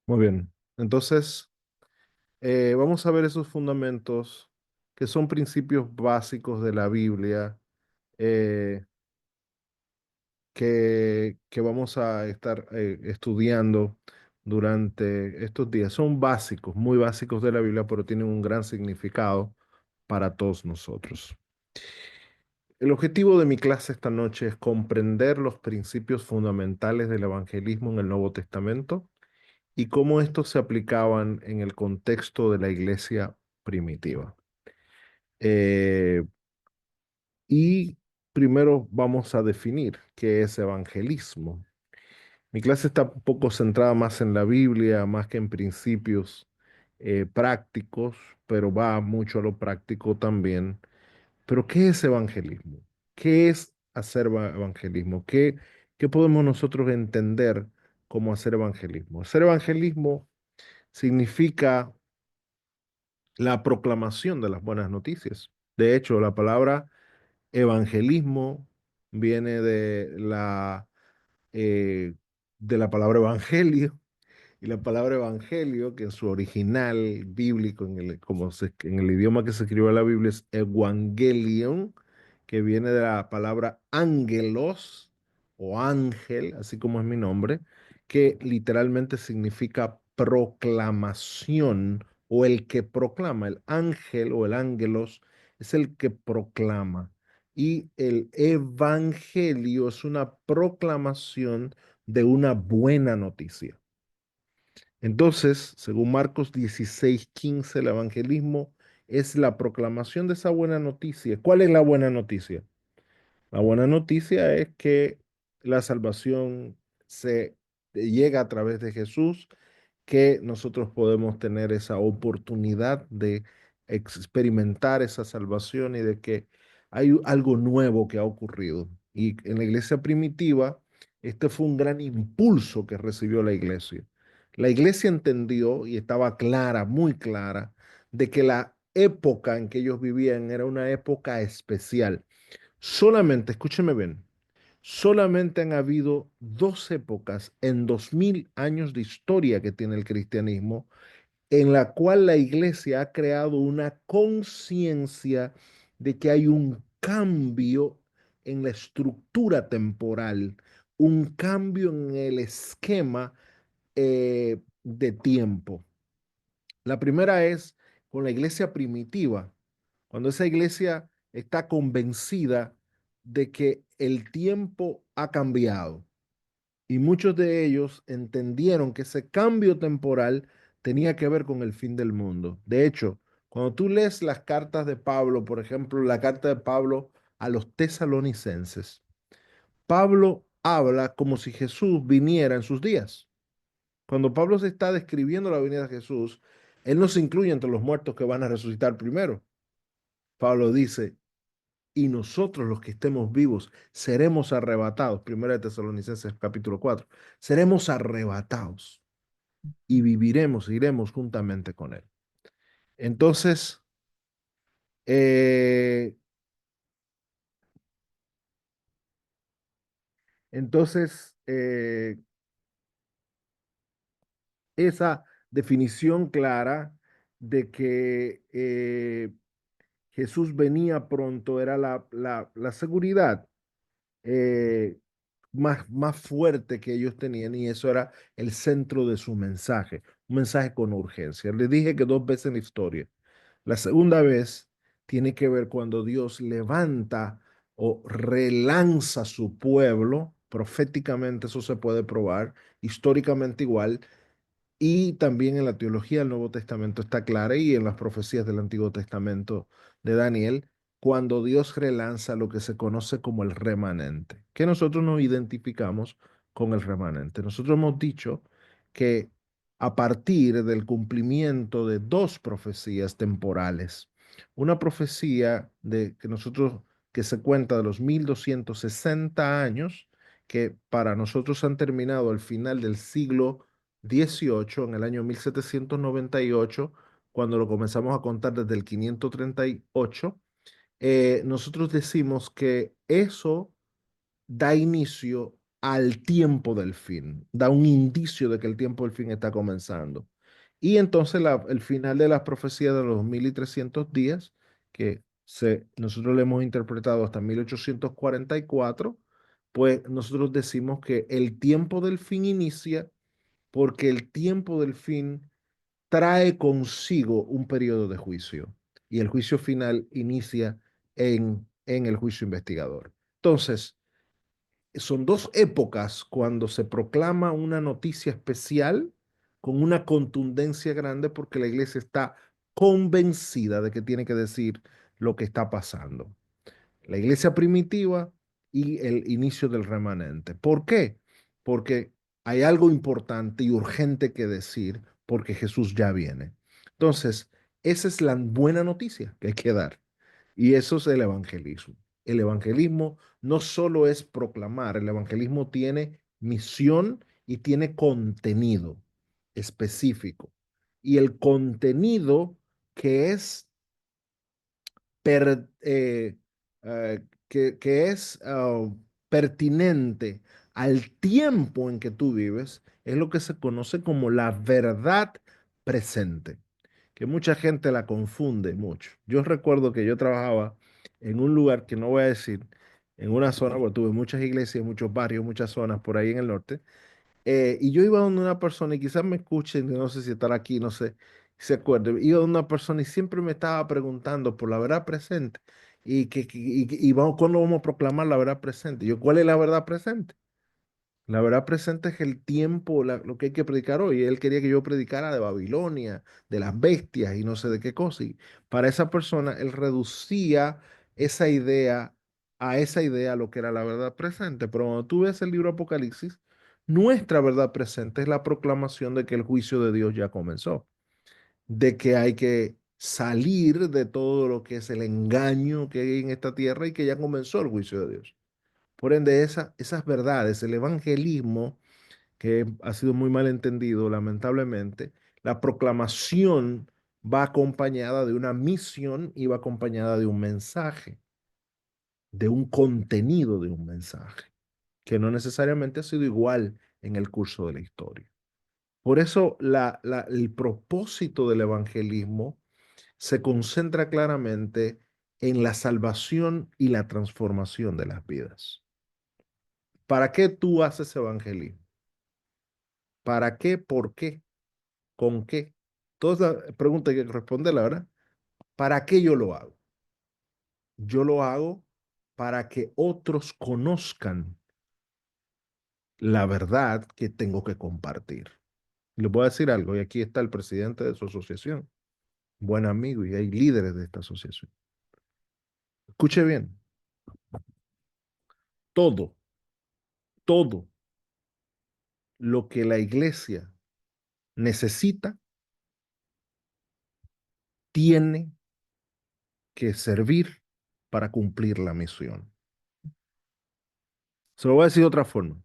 Muy bien. Entonces, vamos a ver esos fundamentos que son principios básicos de la Biblia eh, que vamos a estar estudiando durante estos días. Son básicos, muy básicos de la Biblia, pero tienen un gran significado para todos nosotros. El objetivo de mi clase esta noche es comprender los principios fundamentales del evangelismo en el Nuevo Testamento y cómo estos se aplicaban en el contexto de la iglesia primitiva. Eh, y primero vamos a definir qué es evangelismo. Mi clase está un poco centrada más en la Biblia, más que en principios prácticos, pero va mucho a lo práctico también. Pero ¿qué es evangelismo? ¿Qué es hacer evangelismo? ¿Qué podemos nosotros entender como hacer evangelismo? Hacer evangelismo significa la proclamación de las buenas noticias. De hecho, la palabra evangelismo viene eh, de la palabra evangelio, y la palabra evangelio, que en su original bíblico, en el idioma que se escribió la Biblia, es evangelion, que viene de la palabra ángelos o ángel, así como es mi nombre, que literalmente significa proclamación o el que proclama. El ángel o el ángelos es el que proclama. Y el evangelio es una proclamación de una buena noticia. Entonces, según Marcos 16:15, el evangelismo es la proclamación de esa buena noticia. ¿Cuál es la buena noticia? La buena noticia es que la salvación se llega a través de Jesús, que nosotros podemos tener esa oportunidad de experimentar esa salvación y de que hay algo nuevo que ha ocurrido. Y en la iglesia primitiva, este fue un gran impulso que recibió la iglesia. La iglesia entendió y estaba clara, muy clara, de que la época en que ellos vivían era una época especial. Solamente, escúcheme bien, solamente han habido dos épocas en 2000 años de historia que tiene el cristianismo en la cual la iglesia ha creado una conciencia de que hay un cambio en la estructura temporal, un cambio en el esquema de tiempo. La primera es con la iglesia primitiva, cuando esa iglesia está convencida de que el tiempo ha cambiado y muchos de ellos entendieron que ese cambio temporal tenía que ver con el fin del mundo. De hecho, cuando tú lees las cartas de Pablo, por ejemplo, la carta de Pablo a los tesalonicenses, Pablo habla como si Jesús viniera en sus días. Cuando Pablo se está describiendo la venida de Jesús, él no se incluye entre los muertos que van a resucitar primero. Pablo dice, y nosotros los que estemos vivos seremos arrebatados. Primera de Tesalonicenses capítulo 4. Seremos arrebatados y viviremos, iremos juntamente con él. Entonces, eh, entonces, esa definición clara de que Jesús venía pronto era la seguridad eh, más fuerte que ellos tenían, y eso era el centro de su mensaje, un mensaje con urgencia. Les dije que dos veces en la historia. La segunda vez tiene que ver cuando Dios levanta o relanza su pueblo, proféticamente eso se puede probar, históricamente igual, y también en la teología del Nuevo Testamento está clara y en las profecías del Antiguo Testamento de Daniel, cuando Dios relanza lo que se conoce como el remanente, que nosotros nos identificamos con el remanente. Nosotros hemos dicho que a partir del cumplimiento de dos profecías temporales, una profecía que se cuenta de los 1260 años, que para nosotros han terminado al final del siglo 18 en el año 1798, cuando lo comenzamos a contar desde el 538, nosotros decimos que eso da inicio al tiempo del fin, da un indicio de que el tiempo del fin está comenzando. Y entonces el final de las profecías de los 1300 días, que nosotros le hemos interpretado hasta 1844, pues nosotros decimos que el tiempo del fin inicia porque el tiempo del fin trae consigo un periodo de juicio y el juicio final inicia en el juicio investigador. Entonces, son dos épocas cuando se proclama una noticia especial con una contundencia grande porque la iglesia está convencida de que tiene que decir lo que está pasando. La iglesia primitiva y el inicio del remanente. ¿Por qué? Porque hay algo importante y urgente que decir porque Jesús ya viene. Entonces, esa es la buena noticia que hay que dar. Y eso es el evangelismo. El evangelismo no solo es proclamar, el evangelismo tiene misión y tiene contenido específico. Y el contenido que es per- eh, que es pertinente al tiempo en que tú vives, es lo que se conoce como la verdad presente, que mucha gente la confunde mucho. Yo recuerdo que yo trabajaba en un lugar que no voy a decir, en una zona, porque tuve muchas iglesias, muchos barrios, muchas zonas por ahí en el norte, y yo iba donde una persona y quizás me escuchen, no sé si estará aquí, no sé, si se acuerda. Iba donde una persona y siempre me estaba preguntando por la verdad presente. Y vamos, ¿cuándo vamos a proclamar la verdad presente? Yo, ¿cuál es la verdad presente? La verdad presente es el tiempo, lo que hay que predicar hoy. Él quería que yo predicara de Babilonia, de las bestias y no sé de qué cosa. Y para esa persona, él reducía esa idea a esa idea lo que era la verdad presente. Pero cuando tú ves el libro Apocalipsis, nuestra verdad presente es la proclamación de que el juicio de Dios ya comenzó, de que hay que salir de todo lo que es el engaño que hay en esta tierra y que ya comenzó el juicio de Dios. Por ende, esas verdades, el evangelismo, que ha sido muy mal entendido, lamentablemente, la proclamación va acompañada de una misión y va acompañada de un mensaje, de un contenido de un mensaje, que no necesariamente ha sido igual en el curso de la historia. Por eso el propósito del evangelismo se concentra claramente en la salvación y la transformación de las vidas. ¿Para qué tú haces evangelismo? ¿Para qué? ¿Por qué? ¿Con qué? Todas las preguntas hay que responderla, ¿verdad? ¿Para qué yo lo hago? Yo lo hago para que otros conozcan la verdad que tengo que compartir. Les voy a decir algo, y aquí está el presidente de su asociación, buen amigo, y hay líderes de esta asociación. Escuche bien, todo, todo lo que la iglesia necesita tiene que servir para cumplir la misión. Se lo voy a decir de otra forma.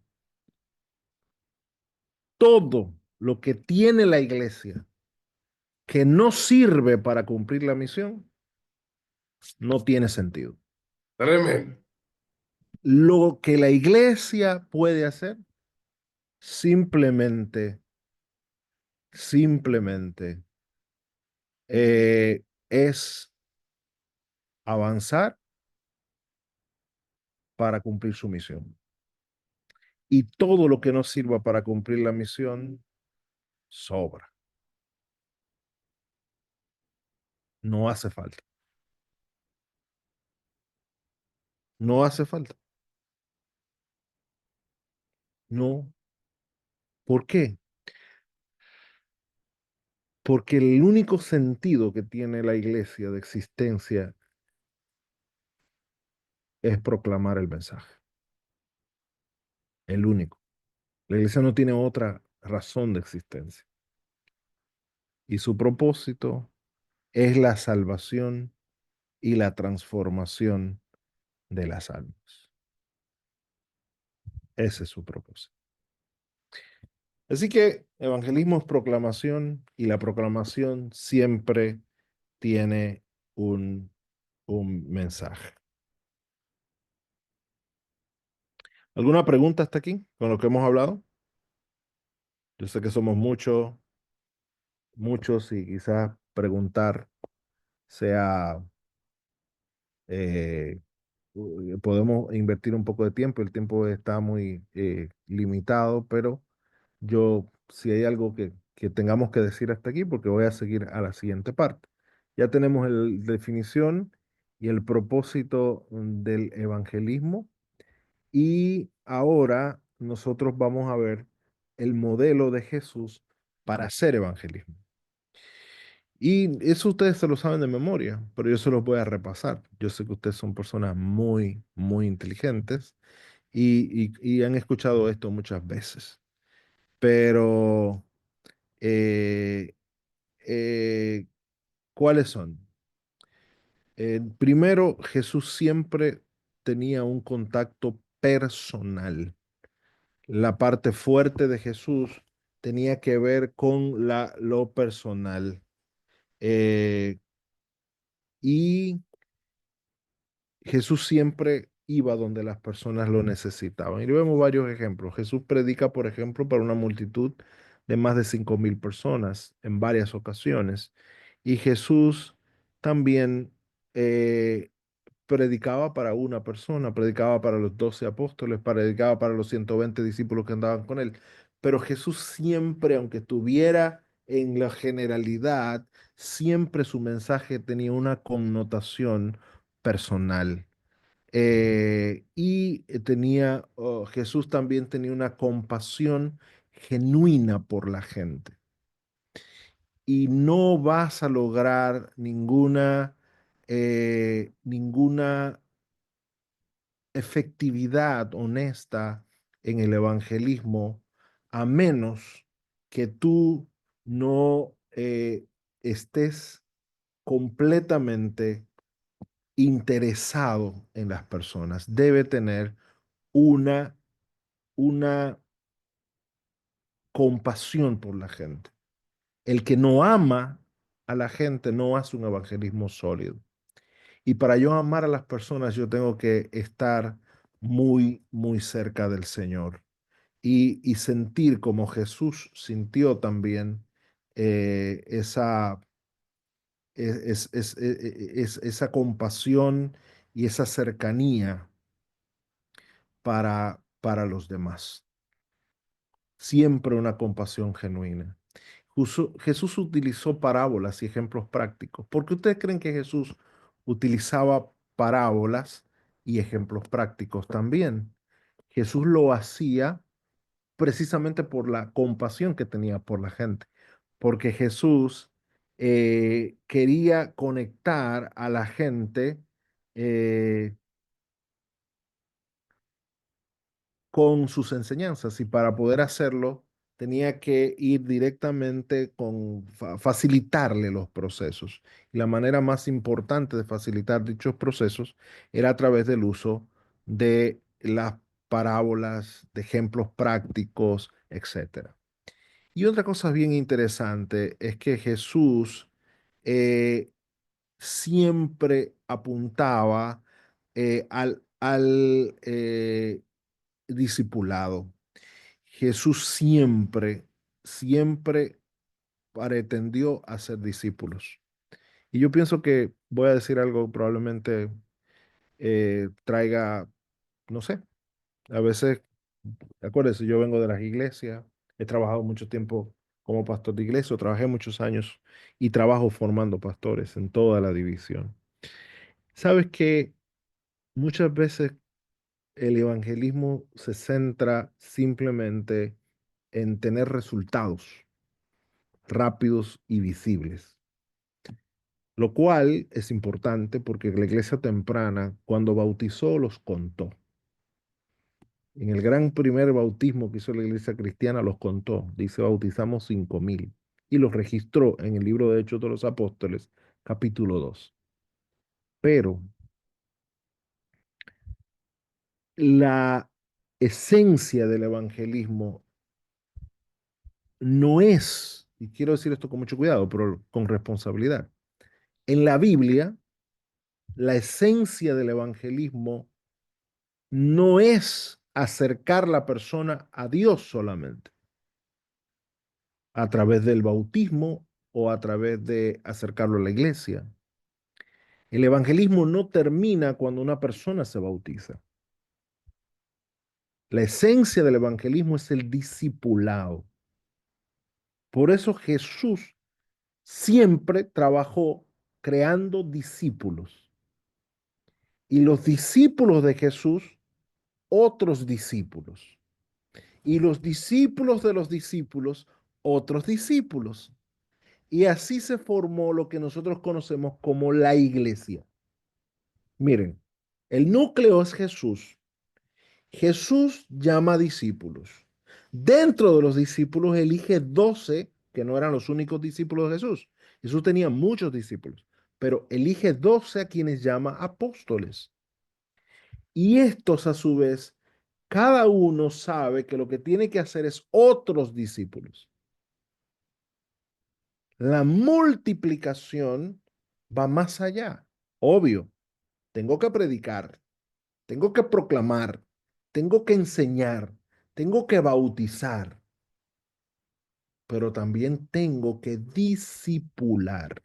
Todo lo que tiene la iglesia que no sirve para cumplir la misión, no tiene sentido. Tremendo. Lo que la iglesia puede hacer, simplemente, simplemente es avanzar para cumplir su misión. Y todo lo que no sirva para cumplir la misión, sobra. No hace falta. No hace falta. No. ¿Por qué? Porque el único sentido que tiene la iglesia de existencia es proclamar el mensaje. El único. La iglesia no tiene otra razón de existencia. Y su propósito es la salvación y la transformación de las almas. Ese es su propósito. Así que evangelismo es proclamación y la proclamación siempre tiene un mensaje. ¿Alguna pregunta hasta aquí con lo que hemos hablado? Yo sé que somos muchos, muchos y quizás preguntar sea, eh, podemos invertir un poco de tiempo, el tiempo está muy limitado, pero yo, si hay algo que tengamos que decir hasta aquí, porque voy a seguir a la siguiente parte. Ya tenemos la definición y el propósito del evangelismo y ahora nosotros vamos a ver el modelo de Jesús para hacer evangelismo. Y eso ustedes se lo saben de memoria, pero yo se los voy a repasar. Yo sé que ustedes son personas muy, muy inteligentes y han escuchado esto muchas veces, pero eh, eh, ¿cuáles son? Primero, Jesús siempre tenía un contacto personal. La parte fuerte de Jesús tenía que ver con lo personal. Eh, y Jesús siempre iba donde las personas lo necesitaban. Y vemos varios ejemplos. Jesús predica, por ejemplo, para una multitud de más de 5.000 personas en varias ocasiones. Y Jesús también eh, predicaba para una persona, predicaba para los 12 apóstoles, predicaba para los 120 discípulos que andaban con él. Pero Jesús siempre, aunque estuviera en la generalidad, siempre su mensaje tenía una connotación personal. Jesús también tenía una compasión genuina por la gente. Y no vas a lograr ninguna efectividad honesta en el evangelismo a menos que tú no estés completamente interesado en las personas. Debe tener una, una compasión por la gente. El que no ama a la gente no hace un evangelismo sólido. Y para yo amar a las personas, yo tengo que estar muy, muy cerca del Señor y sentir como Jesús sintió también esa, esa compasión y esa cercanía para los demás. Siempre una compasión genuina. Jesús utilizó parábolas y ejemplos prácticos. ¿Por qué ustedes creen que Jesús utilizaba parábolas y ejemplos prácticos también? Jesús lo hacía precisamente por la compasión que tenía por la gente, porque Jesús quería conectar a la gente eh, con sus enseñanzas y para poder hacerlo tenía que ir directamente facilitarle los procesos. Y la manera más importante de facilitar dichos procesos era a través del uso de las parábolas, de ejemplos prácticos, etcétera. Y otra cosa bien interesante es que Jesús eh, siempre apuntaba al discipulado. Jesús siempre, siempre pretendió hacer discípulos. Y yo pienso que voy a decir algo probablemente traiga, no sé, a veces, acuérdense, yo vengo de las iglesias, he trabajado mucho tiempo como pastor de iglesia, trabajé muchos años y trabajo formando pastores en toda la división. Sabes que muchas veces el evangelismo se centra simplemente en tener resultados rápidos y visibles, lo cual es importante porque la iglesia temprana, cuando bautizó, los contó. En el gran primer bautismo que hizo la iglesia cristiana, los contó. Dice, bautizamos 5.000 y los registró en el libro de Hechos de los Apóstoles, capítulo 2. Pero la esencia del evangelismo no es, y quiero decir esto con mucho cuidado, pero con responsabilidad. En la Biblia, la esencia del evangelismo no es acercar la persona a Dios solamente, a través del bautismo o a través de acercarlo a la iglesia. El evangelismo no termina cuando una persona se bautiza. La esencia del evangelismo es el discipulado. Por eso Jesús siempre trabajó creando discípulos. Y los discípulos de Jesús, otros discípulos. Y los discípulos de los discípulos, otros discípulos. Y así se formó lo que nosotros conocemos como la iglesia. Miren, el núcleo es Jesús. Jesús llama discípulos. Dentro de los discípulos elige 12 que no eran los únicos discípulos de Jesús. Jesús tenía muchos discípulos, pero elige 12 a quienes llama apóstoles. Y estos a su vez, cada uno sabe que lo que tiene que hacer es otros discípulos. La multiplicación va más allá. Obvio, tengo que predicar, tengo que proclamar, tengo que enseñar, tengo que bautizar, pero también tengo que discipular.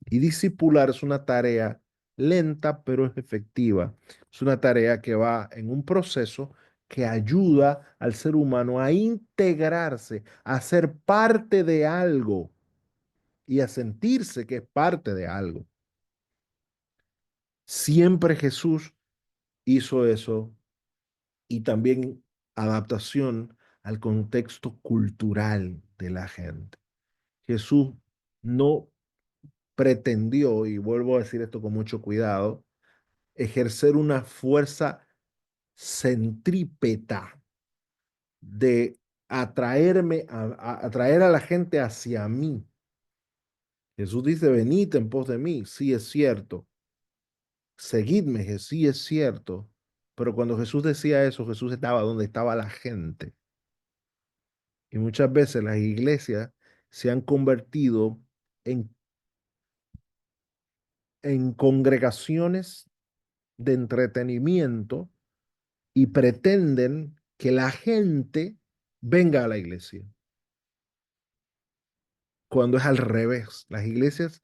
Y discipular es una tarea lenta, pero es efectiva. Es una tarea que va en un proceso que ayuda al ser humano a integrarse, a ser parte de algo y a sentirse que es parte de algo. Siempre Jesús hizo eso y también adaptación al contexto cultural de la gente. Jesús no pretendió, y vuelvo a decir esto con mucho cuidado, ejercer una fuerza centrípeta de atraer a la gente hacia mí. Jesús dice, venid en pos de mí, sí es cierto, seguidme, sí es cierto, pero cuando Jesús decía eso, Jesús estaba donde estaba la gente. Y muchas veces las iglesias se han convertido en, en congregaciones de entretenimiento y pretenden que la gente venga a la iglesia, cuando es al revés. Las iglesias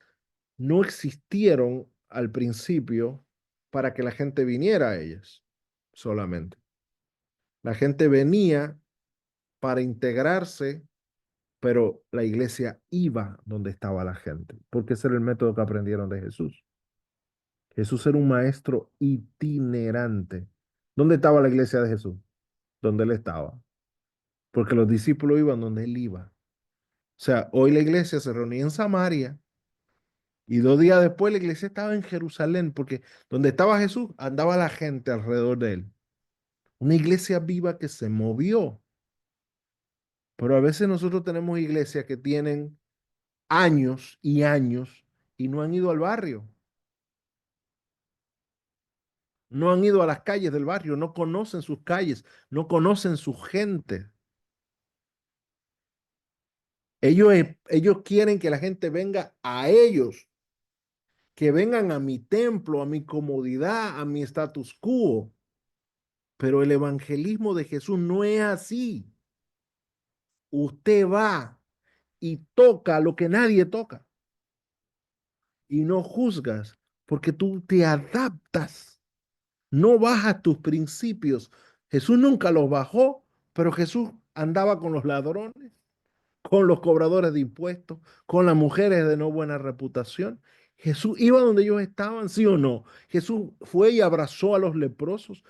no existieron al principio para que la gente viniera a ellas solamente. La gente venía para integrarse, pero la iglesia iba donde estaba la gente, porque ese era el método que aprendieron de Jesús. Jesús era un maestro itinerante. ¿Dónde estaba la iglesia de Jesús? Donde él estaba, porque los discípulos iban donde él iba. O sea, hoy la iglesia se reunía en Samaria y 2 días después la iglesia estaba en Jerusalén, porque donde estaba Jesús andaba la gente alrededor de él. Una iglesia viva que se movió. Pero a veces nosotros tenemos iglesias que tienen años y años y no han ido al barrio, no han ido a las calles del barrio, no conocen sus calles, no conocen su gente. Ellos quieren que la gente venga a ellos, que vengan a mi templo, a mi comodidad, a mi status quo. Pero el evangelismo de Jesús no es así. Usted va y toca lo que nadie toca y no juzgas porque tú te adaptas, no bajas tus principios. Jesús nunca los bajó, pero Jesús andaba con los ladrones, con los cobradores de impuestos, con las mujeres de no buena reputación. Jesús iba donde ellos estaban, sí o no. Jesús fue y abrazó a los leprosos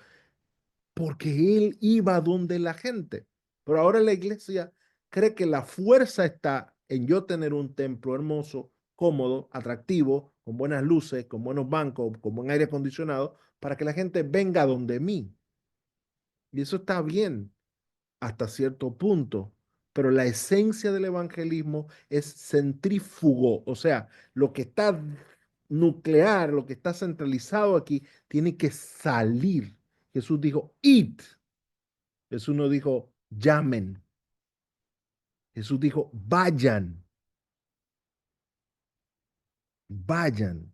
porque él iba donde la gente. Pero ahora la iglesia cree que la fuerza está en yo tener un templo hermoso, cómodo, atractivo, con buenas luces, con buenos bancos, con buen aire acondicionado, para que la gente venga donde mí. Y eso está bien hasta cierto punto, pero la esencia del evangelismo es centrífugo, o sea, lo que está nuclear, lo que está centralizado aquí, tiene que salir. Jesús dijo, id. Jesús no dijo, llamen. Jesús dijo, vayan, vayan.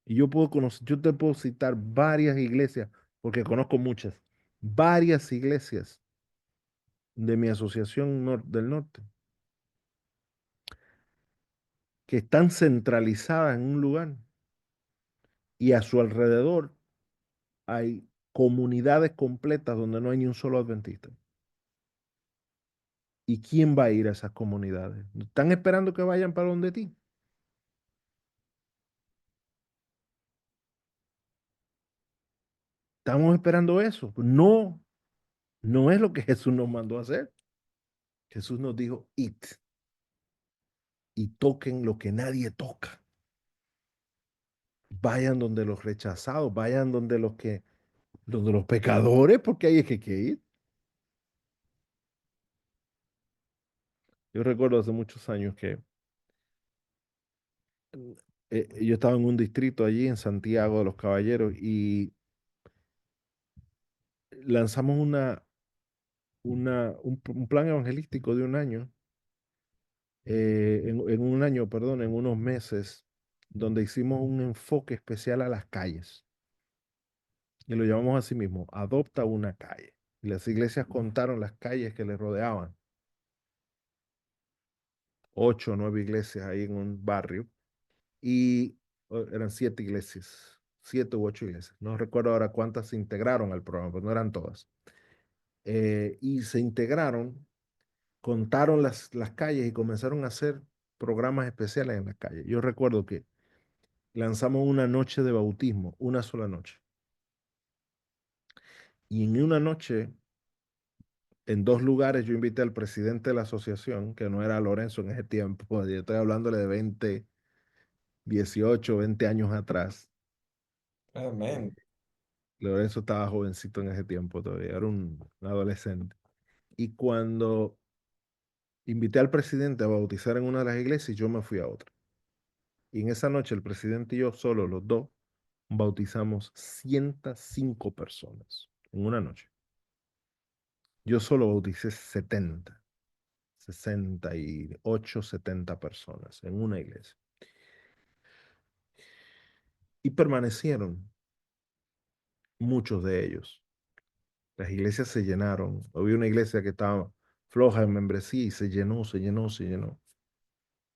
Y yo puedo conocer, yo te puedo citar varias iglesias porque conozco muchas, varias iglesias de mi asociación del norte, que están centralizadas en un lugar y a su alrededor hay comunidades completas donde no hay ni un solo adventista. ¿Y quién va a ir a esas comunidades? ¿Están esperando que vayan para donde ti? ¿Estamos esperando eso? No, no es lo que Jesús nos mandó a hacer. Jesús nos dijo, id y toquen lo que nadie toca. Vayan donde los rechazados, vayan donde los pecadores, porque ahí es que hay que ir. Yo recuerdo hace muchos años que yo estaba en un distrito allí en Santiago de los Caballeros y lanzamos un plan evangelístico de un año, en un año, perdón, en unos meses, donde hicimos un enfoque especial a las calles. Y lo llamamos así mismo, adopta una calle. Y las iglesias contaron las calles que le rodeaban. 8 o 9 iglesias ahí en un barrio. Y eran 7 iglesias, 7 u 8 iglesias. No recuerdo ahora cuántas se integraron al programa, pero no eran todas. Y se integraron, contaron las calles y comenzaron a hacer programas especiales en las calles. Yo recuerdo que lanzamos una noche de bautismo, una sola noche. Y en una noche, en 2 lugares, yo invité al presidente de la asociación, que no era Lorenzo en ese tiempo, yo estoy hablándole de 20, 18, 20 años atrás. Eh, Amén. Lorenzo estaba jovencito en ese tiempo todavía, era un adolescente. Y cuando invité al presidente a bautizar en una de las iglesias, yo me fui a otra. Y en esa noche el presidente y yo, solo los dos, bautizamos 105 personas en una noche. Yo solo bauticé 70, 68, 70 personas en una iglesia. Y permanecieron muchos de ellos. Las iglesias se llenaron. Había una iglesia que estaba floja en membresía y se llenó, se llenó, se llenó.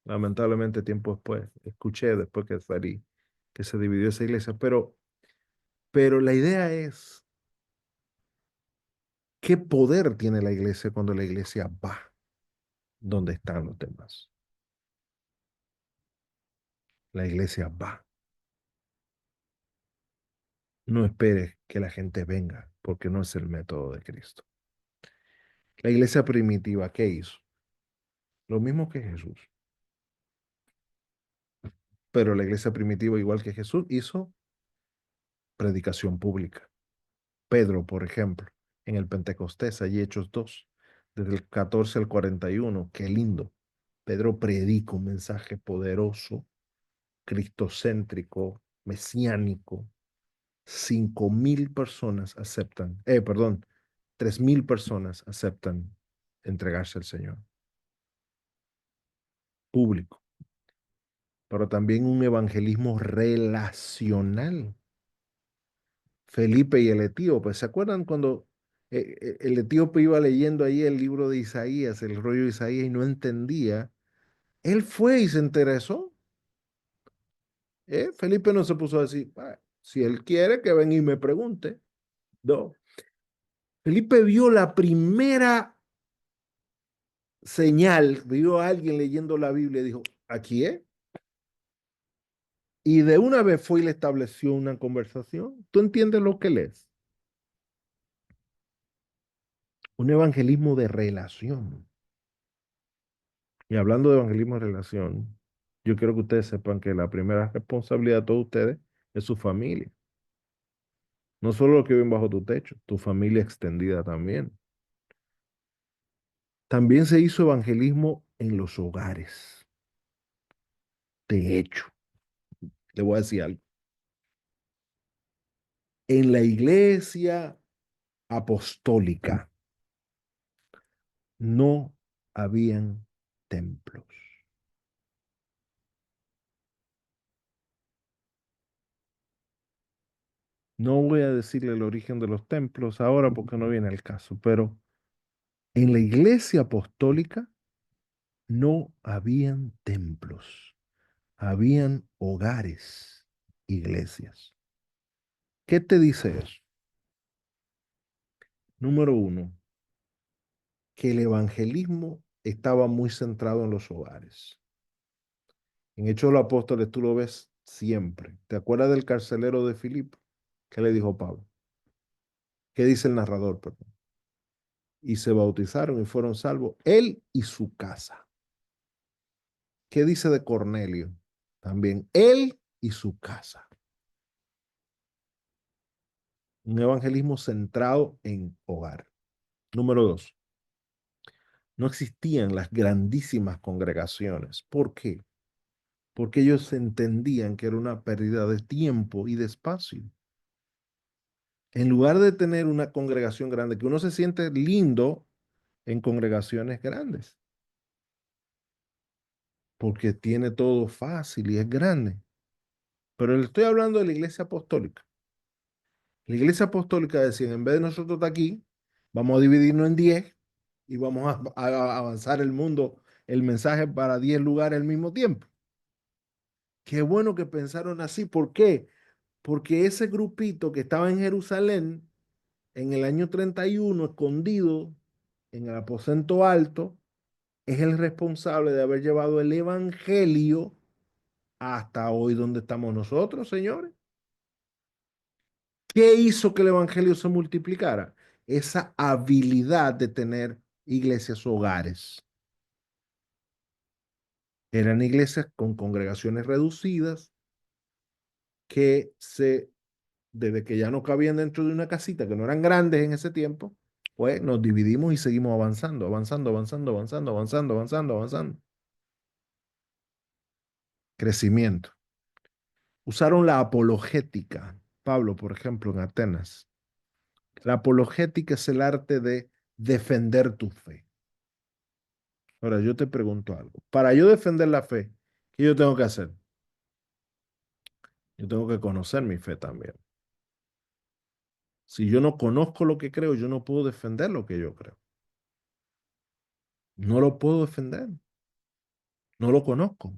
Lamentablemente, tiempo después, escuché después que salí que se dividió esa iglesia, pero la idea es, ¿qué poder tiene la iglesia cuando la iglesia va donde están los demás? La iglesia va. No esperes que la gente venga, porque no es el método de Cristo. La iglesia primitiva, ¿qué hizo? Lo mismo que Jesús. Pero la iglesia primitiva, igual que Jesús, hizo predicación pública. Pedro, por ejemplo, en el Pentecostés, allí Hechos 2, desde el 14 al 41, qué lindo. Pedro predica un mensaje poderoso, cristocéntrico, mesiánico. 5.000 personas aceptan, perdón, 3.000 personas aceptan entregarse al Señor. Público, pero también un evangelismo relacional. Felipe y el etíope, ¿se acuerdan cuando el etíope iba leyendo ahí el libro de Isaías, el rollo de Isaías y no entendía? Él fue y se interesó. Felipe no se puso a decir, "Ah, si él quiere que venga y me pregunte". No. Felipe vio la primera señal, vio a alguien leyendo la Biblia y dijo, aquí es. Y de una vez fue y le estableció una conversación. ¿Tú entiendes lo que lees? Un evangelismo de relación. Y hablando de evangelismo de relación, yo quiero que ustedes sepan que la primera responsabilidad de todos ustedes es su familia. No solo los que viven bajo tu techo, tu familia extendida también. También se hizo evangelismo en los hogares. De hecho, le voy a decir algo. En la iglesia apostólica no habían templos. No voy a decirle el origen de los templos ahora porque no viene el caso, pero en la iglesia apostólica no habían templos, habían hogares, iglesias. ¿Qué te dice eso? Número uno, que el evangelismo estaba muy centrado en los hogares. En Hechos de los Apóstoles tú lo ves siempre. ¿Te acuerdas del carcelero de Filipo? ¿Qué le dijo Pablo? ¿Qué dice el narrador? Perdón. Y se bautizaron y fueron salvos él y su casa. ¿Qué dice de Cornelio? También él y su casa. Un evangelismo centrado en hogar. Número dos, no existían las grandísimas congregaciones. ¿Por qué? Porque ellos entendían que era una pérdida de tiempo y de espacio. En lugar de tener una congregación grande, que uno se siente lindo en congregaciones grandes, porque tiene todo fácil y es grande. Pero le estoy hablando de la iglesia apostólica. La iglesia apostólica decía, en vez de nosotros estar aquí, vamos a dividirnos en 10 y vamos a avanzar el mundo, el mensaje para 10 lugares al mismo tiempo. Qué bueno que pensaron así. ¿Por qué? Porque ese grupito que estaba en Jerusalén en el año 31, escondido en el aposento alto, es el responsable de haber llevado el evangelio hasta hoy donde estamos nosotros, señores. ¿Qué hizo que el evangelio se multiplicara? Esa habilidad de tener iglesias hogares. Eran iglesias con congregaciones reducidas que desde que ya no cabían dentro de una casita, que no eran grandes en ese tiempo, pues nos dividimos y seguimos avanzando, avanzando, avanzando, avanzando, avanzando, avanzando, avanzando. Crecimiento. Usaron la apologética. Pablo, por ejemplo, en Atenas. La apologética es el arte de defender tu fe. Ahora, yo te pregunto algo. Para yo defender la fe, ¿qué yo tengo que hacer? Yo tengo que conocer mi fe también. Si yo no conozco lo que creo, yo no puedo defender lo que yo creo. No lo puedo defender. No lo conozco.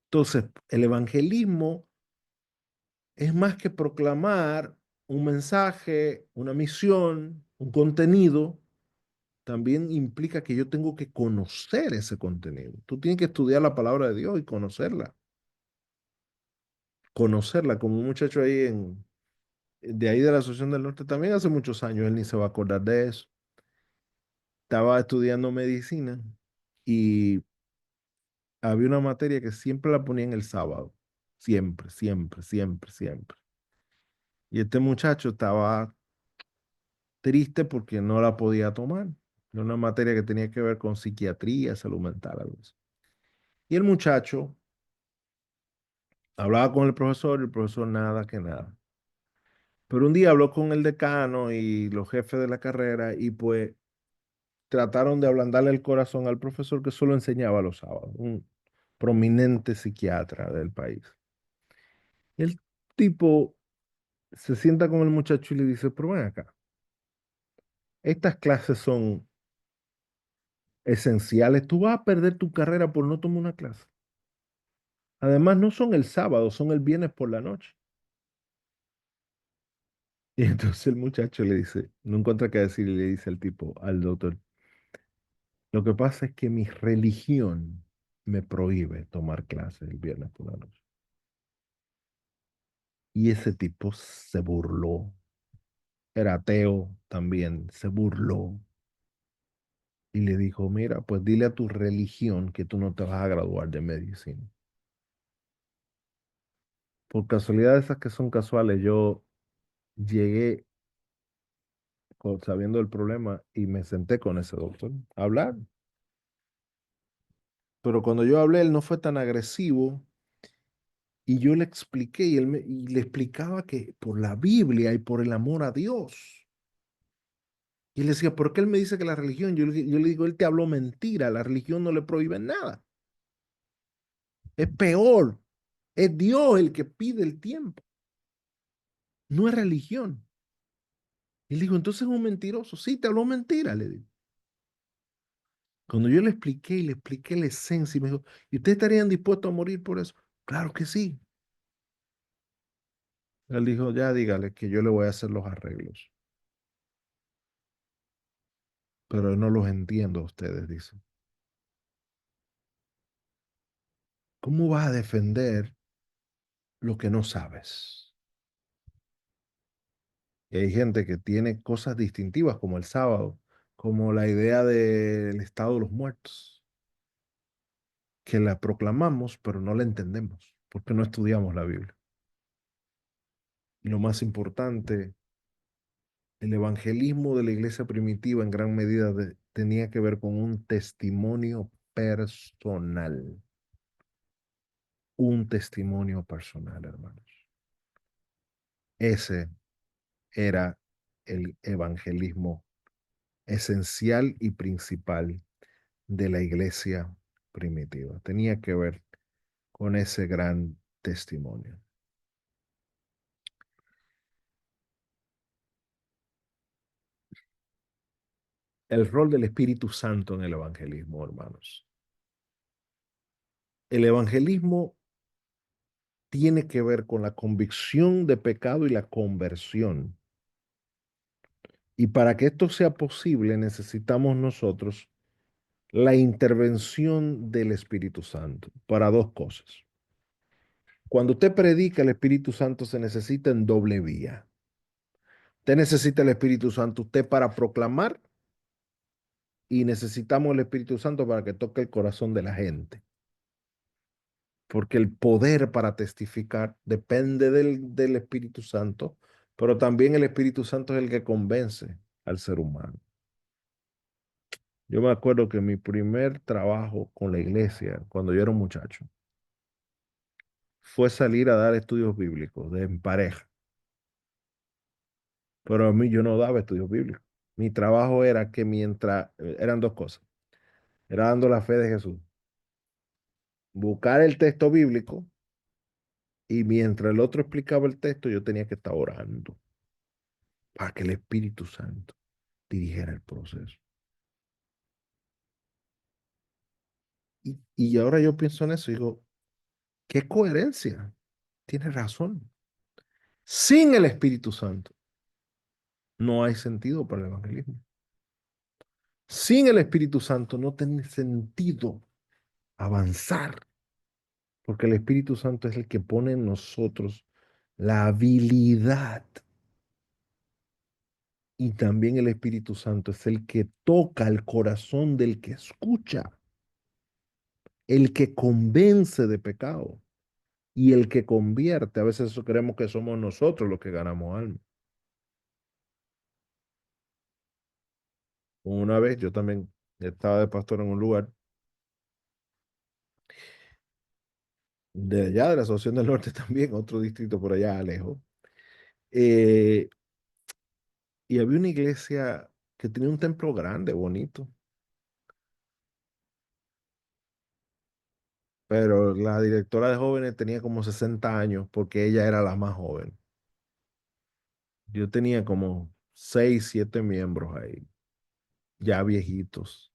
Entonces, el evangelismo es más que proclamar un mensaje, una misión, un contenido. También implica que yo tengo que conocer ese contenido. Tú tienes que estudiar la palabra de Dios y conocerla. Conocerla, como un muchacho ahí de ahí de la Asociación del Norte también hace muchos años, él ni se va a acordar de eso. Estaba estudiando medicina y había una materia que siempre la ponían el sábado. Siempre, siempre, siempre, siempre. Y este muchacho estaba triste porque no la podía tomar. Era una materia que tenía que ver con psiquiatría, salud mental, algo así. Y el muchacho hablaba con el profesor nada que nada. Pero un día habló con el decano y los jefes de la carrera y pues trataron de ablandarle el corazón al profesor que solo enseñaba los sábados, un prominente psiquiatra del país. El tipo se sienta con el muchacho y le dice, pero ven acá, estas clases son esenciales, tú vas a perder tu carrera por no tomar una clase. Además, no son el sábado, son el viernes por la noche. Y entonces el muchacho le dice, no encuentra qué decir y le dice al tipo, al doctor, lo que pasa es que mi religión me prohíbe tomar clases el viernes por la noche. Y ese tipo se burló, era ateo también, se burló y le dijo, mira, pues dile a tu religión que tú no te vas a graduar de medicina. Por casualidad esas que son casuales, yo llegué sabiendo el problema y me senté con ese doctor a hablar. Pero cuando yo hablé, él no fue tan agresivo y yo le expliqué y le explicaba que por la Biblia y por el amor a Dios. Y él decía, ¿por qué él me dice que la religión? Yo le digo, él te habló mentira, la religión no le prohíbe nada. Es peor, es Dios el que pide el tiempo. no es religión. Y le digo, entonces es un mentiroso. Sí, te habló mentira, le digo. Cuando yo le expliqué y le expliqué la esencia, y me dijo, ¿y ustedes estarían dispuestos a morir por eso? Claro que sí. Él dijo, ya dígale que yo le voy a hacer los arreglos. Pero no los entiendo a ustedes, dice. ¿Cómo vas a defender lo que no sabes? Y hay gente que tiene cosas distintivas como el sábado, como la idea del estado de los muertos, que la proclamamos, pero no la entendemos, porque no estudiamos la Biblia. Y lo más importante, el evangelismo de la iglesia primitiva en gran medida tenía que ver con un testimonio personal, un testimonio personal, hermanos. Ese era el evangelismo esencial y principal de la iglesia primitiva. Tenía que ver con ese gran testimonio. El rol del Espíritu Santo en el evangelismo, hermanos. El evangelismo tiene que ver con la convicción de pecado y la conversión. Y para que esto sea posible, necesitamos nosotros la intervención del Espíritu Santo para dos cosas. Cuando usted predica, el Espíritu Santo se necesita en doble vía. Usted necesita el Espíritu Santo usted para proclamar y necesitamos el Espíritu Santo para que toque el corazón de la gente. Porque el poder para testificar depende del Espíritu Santo, pero también el Espíritu Santo es el que convence al ser humano. Yo me acuerdo que mi primer trabajo con la iglesia, cuando yo era un muchacho, fue salir a dar estudios bíblicos en pareja. Pero a mí yo no daba estudios bíblicos. Mi trabajo era que mientras, eran dos cosas. Era dando la fe de Jesús, buscar el texto bíblico y mientras el otro explicaba el texto, yo tenía que estar orando para que el Espíritu Santo dirigiera el proceso. Y ahora yo pienso en eso y digo, qué coherencia. Tienes razón. Sin el Espíritu Santo no hay sentido para el evangelismo. Sin el Espíritu Santo no tiene sentido avanzar, porque el Espíritu Santo es el que pone en nosotros la habilidad y también el Espíritu Santo es el que toca el corazón del que escucha, el que convence de pecado y el que convierte. A veces eso creemos que somos nosotros los que ganamos alma. Una vez yo también estaba de pastor en un lugar de allá, de la Asociación del Norte también, otro distrito por allá lejos, eh, y había una iglesia que tenía un templo grande, bonito, pero la directora de jóvenes tenía como 60 años porque ella era la más joven. Yo tenía como 6, 7 miembros ahí, ya viejitos,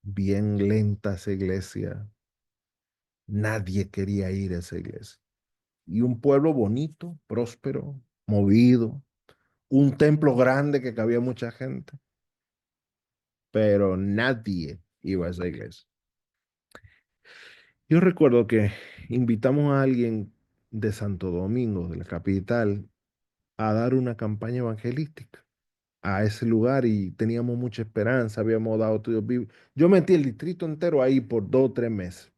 bien lenta esa iglesia. Nadie quería ir a esa iglesia. Y un pueblo bonito, próspero, movido, un templo grande que cabía mucha gente, pero nadie iba a esa iglesia. Yo recuerdo que invitamos a alguien de Santo Domingo, de la capital, a dar una campaña evangelística a ese lugar y teníamos mucha esperanza, habíamos dado estudios bíblicos. Yo metí el distrito entero ahí por 2 o 3 meses,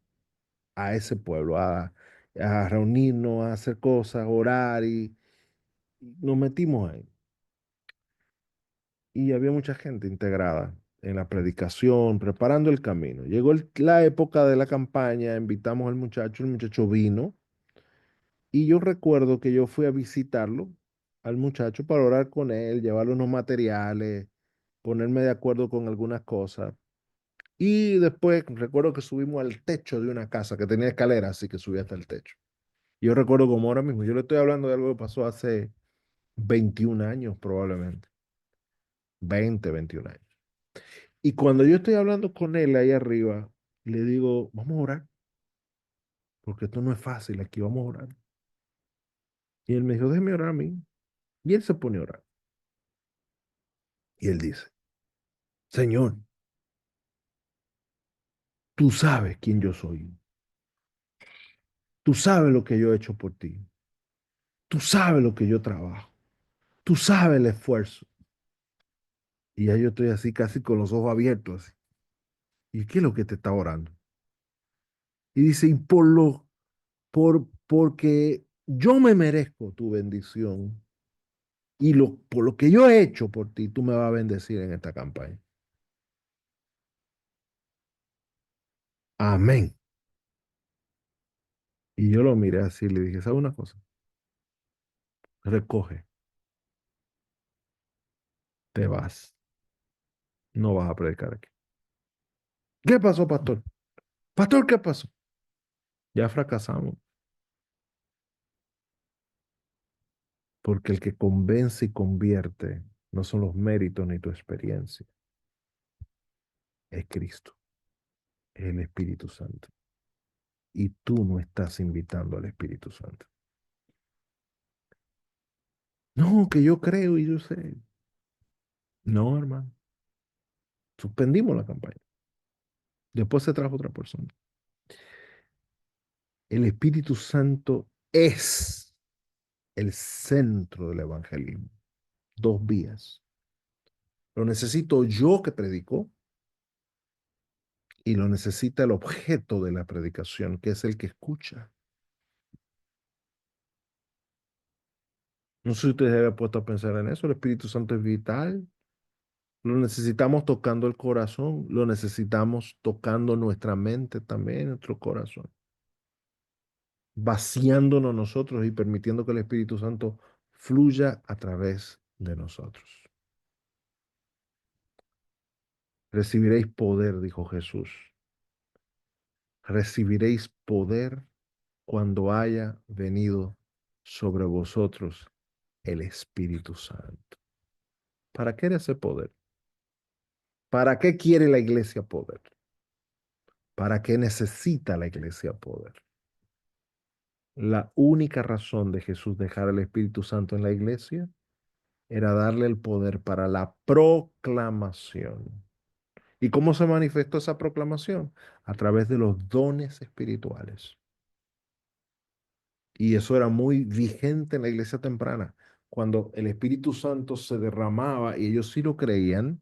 a ese pueblo, a reunirnos, a hacer cosas, a orar y nos metimos ahí. Y había mucha gente integrada en la predicación, preparando el camino. Llegó la época de la campaña, invitamos al muchacho, el muchacho vino y yo recuerdo que yo fui a visitarlo, al muchacho, para orar con él, llevarle unos materiales, ponerme de acuerdo con algunas cosas. Y después recuerdo que subimos al techo de una casa que tenía escaleras, así que subí hasta el techo. Yo recuerdo como ahora mismo, yo le estoy hablando de algo que pasó hace 21 años probablemente, 21 años. Y cuando yo estoy hablando con él ahí arriba, le digo, vamos a orar, porque esto no es fácil, aquí vamos a orar. Y él me dijo, déjeme orar a mí. Y él se pone a orar. Y él dice, Señor, tú sabes quién yo soy. Tú sabes lo que yo he hecho por ti. Tú sabes lo que yo trabajo. Tú sabes el esfuerzo. Y ya yo estoy así casi con los ojos abiertos. Así. ¿Y qué es lo que te está orando? Y dice, y porque yo me merezco tu bendición y por lo que yo he hecho por ti, tú me vas a bendecir en esta campaña. Amén. Y yo lo miré así y le dije, ¿sabes una cosa? Recoge, te vas, no vas a predicar aquí. ¿Qué pasó, pastor? Pastor, ¿qué pasó? Ya fracasamos, porque el que convence y convierte no son los méritos ni tu experiencia, es Cristo, es el Espíritu Santo. Y tú no estás invitando al Espíritu Santo. No, que yo creo y yo sé. No, hermano. Suspendimos la campaña. Después se trajo otra persona. El Espíritu Santo es el centro del evangelismo. Dos vías. Lo necesito yo que predico y lo necesita el objeto de la predicación, que es el que escucha. No sé si ustedes se habían puesto a pensar en eso. El Espíritu Santo es vital. Lo necesitamos tocando el corazón. Lo necesitamos tocando nuestra mente también, nuestro corazón. Vaciándonos nosotros y permitiendo que el Espíritu Santo fluya a través de nosotros. Recibiréis poder, dijo Jesús. Recibiréis poder cuando haya venido sobre vosotros el Espíritu Santo. ¿Para qué era ese poder? ¿Para qué quiere la iglesia poder? ¿Para qué necesita la iglesia poder? La única razón de Jesús dejar el Espíritu Santo en la iglesia era darle el poder para la proclamación. ¿Y cómo se manifestó esa proclamación? A través de los dones espirituales. Y eso era muy vigente en la iglesia temprana. Cuando el Espíritu Santo se derramaba y ellos sí lo creían,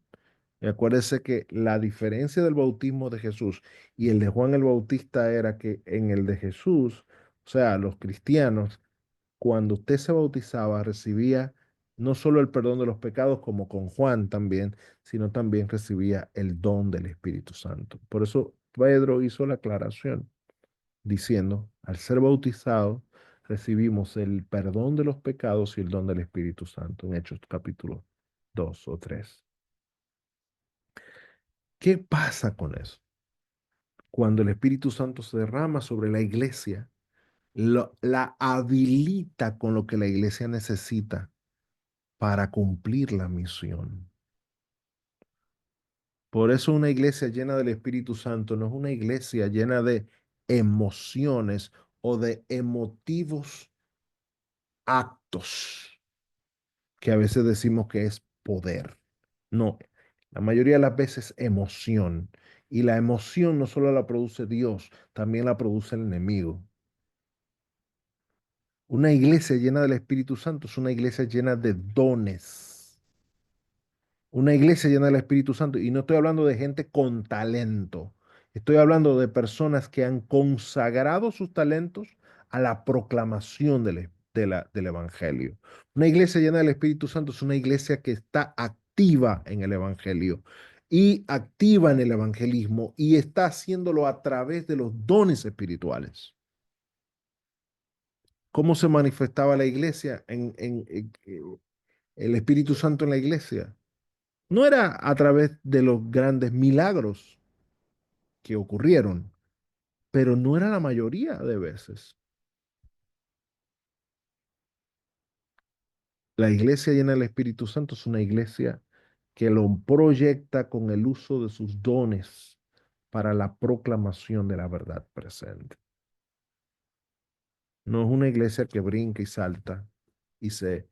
y acuérdese que la diferencia del bautismo de Jesús y el de Juan el Bautista era que en el de Jesús, o sea, los cristianos, cuando usted se bautizaba, recibía no solo el perdón de los pecados, como con Juan también, sino también recibía el don del Espíritu Santo. Por eso Pedro hizo la aclaración diciendo, al ser bautizado, recibimos el perdón de los pecados y el don del Espíritu Santo, en Hechos capítulo 2 o 3. ¿Qué pasa con eso? Cuando el Espíritu Santo se derrama sobre la iglesia, la habilita con lo que la iglesia necesita para cumplir la misión. Por eso una iglesia llena del Espíritu Santo no es una iglesia llena de emociones o de emotivos actos que a veces decimos que es poder. No, la mayoría de las veces emoción. Y la emoción no solo la produce Dios, también la produce el enemigo. Una iglesia llena del Espíritu Santo es una iglesia llena de dones. Una iglesia llena del Espíritu Santo. Y no estoy hablando de gente con talento. Estoy hablando de personas que han consagrado sus talentos a la proclamación del Evangelio. Una iglesia llena del Espíritu Santo es una iglesia que está activa en el Evangelio y activa en el evangelismo y está haciéndolo a través de los dones espirituales. ¿Cómo se manifestaba la iglesia el Espíritu Santo en la iglesia? No era a través de los grandes milagros que ocurrieron, pero no era la mayoría de veces. La iglesia llena del Espíritu Santo es una iglesia que lo proyecta con el uso de sus dones para la proclamación de la verdad presente. No es una iglesia que brinca y salta y se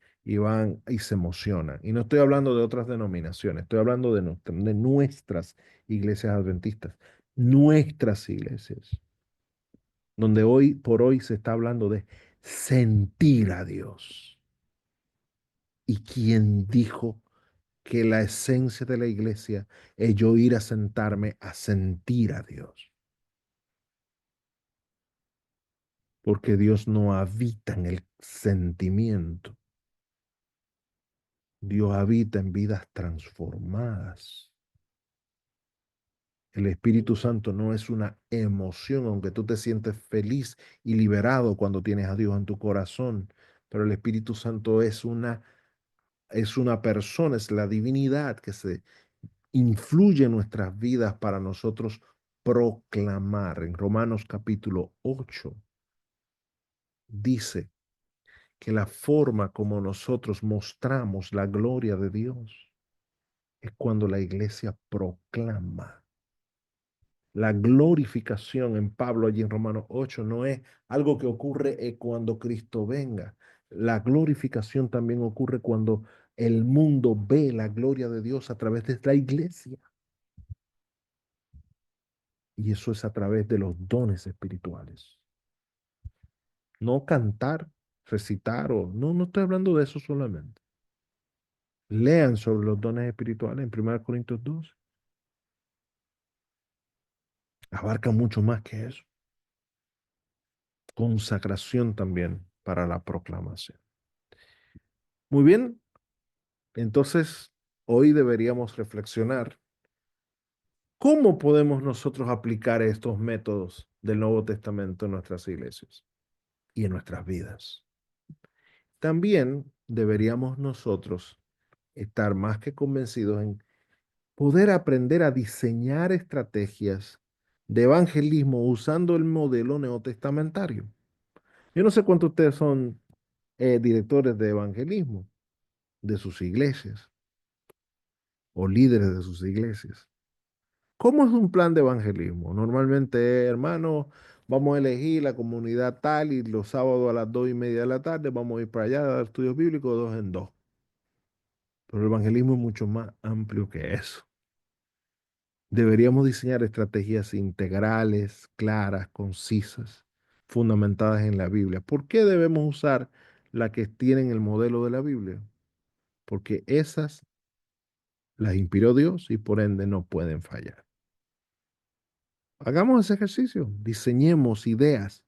emociona. Y no estoy hablando de otras denominaciones, estoy hablando de nuestras iglesias adventistas, nuestras iglesias, donde hoy por hoy se está hablando de sentir a Dios. ¿Y quién dijo que la esencia de la iglesia es yo ir a sentarme a sentir a Dios? Porque Dios no habita en el sentimiento. Dios habita en vidas transformadas. El Espíritu Santo no es una emoción, aunque tú te sientes feliz y liberado cuando tienes a Dios en tu corazón, pero el Espíritu Santo es una persona, es la divinidad que se influye en nuestras vidas para nosotros proclamar. En Romanos capítulo 8 dice que la forma como nosotros mostramos la gloria de Dios es cuando la iglesia proclama. La glorificación en Pablo allí en Romanos 8 no es algo que ocurre cuando Cristo venga. La glorificación también ocurre cuando el mundo ve la gloria de Dios a través de la iglesia. Y eso es a través de los dones espirituales. No cantar, recitar o no estoy hablando de eso solamente. Lean sobre los dones espirituales en 1 Corintios 2. Abarca mucho más que eso. Consagración también para la proclamación. Muy bien, entonces hoy deberíamos reflexionar cómo podemos nosotros aplicar estos métodos del Nuevo Testamento en nuestras iglesias y en nuestras vidas. También deberíamos nosotros estar más que convencidos en poder aprender a diseñar estrategias de evangelismo usando el modelo neotestamentario. Yo no sé cuántos de ustedes son directores de evangelismo de sus iglesias o líderes de sus iglesias. ¿Cómo es un plan de evangelismo? Normalmente, hermano, vamos a elegir la comunidad tal y los sábados a las 2:30 de la tarde vamos a ir para allá a dar estudios bíblicos 2 en 2. Pero el evangelismo es mucho más amplio que eso. Deberíamos diseñar estrategias integrales, claras, concisas, fundamentadas en la Biblia. ¿Por qué debemos usar la que tienen el modelo de la Biblia? Porque esas las inspiró Dios y por ende no pueden fallar. Hagamos ese ejercicio, diseñemos ideas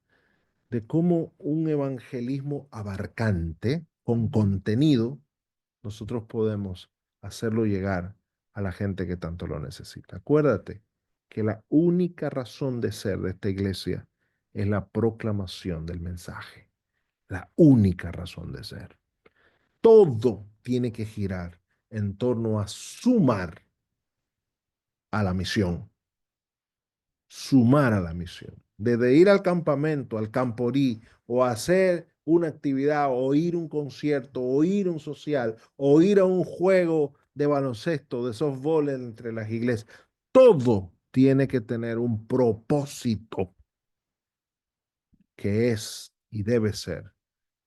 de cómo un evangelismo abarcante, con contenido, nosotros podemos hacerlo llegar a la gente que tanto lo necesita. Acuérdate que la única razón de ser de esta iglesia es la proclamación del mensaje. La única razón de ser. Todo tiene que girar en torno a sumar a la misión. Sumar a la misión. Desde ir al campamento, al camporí, o hacer una actividad, o ir a un concierto, o ir a un social, o ir a un juego de baloncesto, de softball entre las iglesias. Todo tiene que tener un propósito que es y debe ser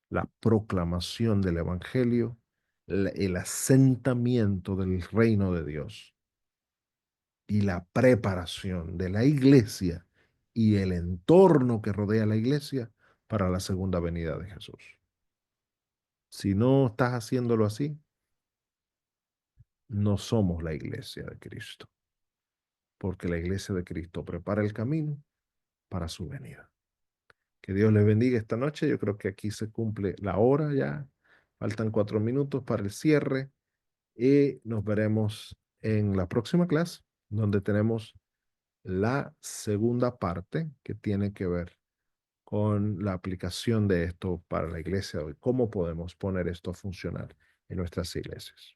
la proclamación del evangelio, el asentamiento del reino de Dios y la preparación de la iglesia y el entorno que rodea a la iglesia para la segunda venida de Jesús. Si no estás haciéndolo así, no somos la iglesia de Cristo, porque la iglesia de Cristo prepara el camino para su venida. Que Dios les bendiga esta noche. Yo creo que aquí se cumple la hora ya. Faltan 4 minutos para el cierre y nos veremos en la próxima clase, donde tenemos la segunda parte que tiene que ver con la aplicación de esto para la iglesia hoy. ¿Cómo podemos poner esto a funcionar en nuestras iglesias?